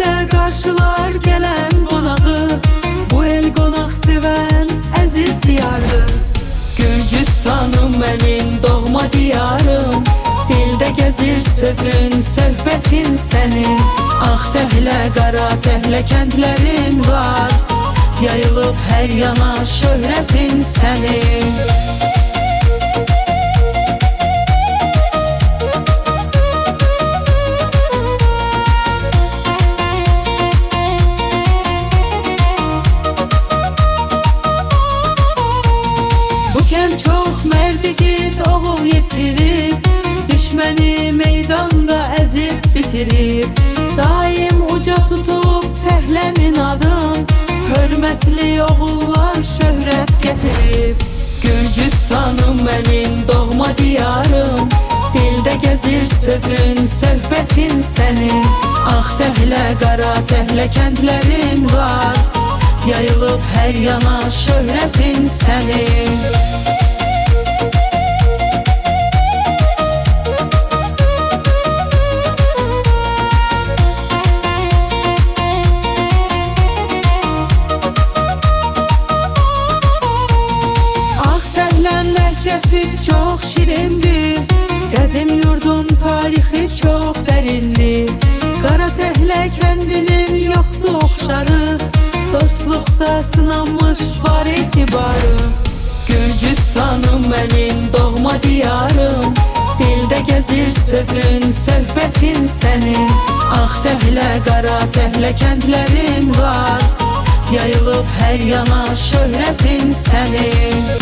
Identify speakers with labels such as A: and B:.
A: Aftəhlə qarşılar gələn qonağı, bu el qonaq sevən əziz diyardır. Gürcüstanım mənim doğma diyarım, dildə gəzir sözün, söhbətin sənin. Aftəhlə, Qaratəhlə kəndlərin var, yayılıb hər yana şöhrətin sənin. Çox mərd igid oğul yetirib, düşməni meydanda əzib bitirib. Daim uca tutub Təhlənin adın, hörmətli oğullar şöhrət gətirib. Gürcüstanım mənim doğma diyarım, dildə gəzir sözün, söhbətin sənin. Aftəhlə, Qaratəhlə kəndlərin var, yayılıb hər yana şöhrətin sənin. Ləhcəsi çox şirindir, qədim yurdun tarixi çox dərindir. Qaratəhlə kəndinin yoxdur oxşarı, dostluqda sınanmış var etibarı. Gürcüstanım mənim doğma diyarım, dildə gəzir sözün, söhbətin sənin. Aftəhlə, Qaratəhlə kəndlərin var, yayılıb hər yana şöhrətin sənin.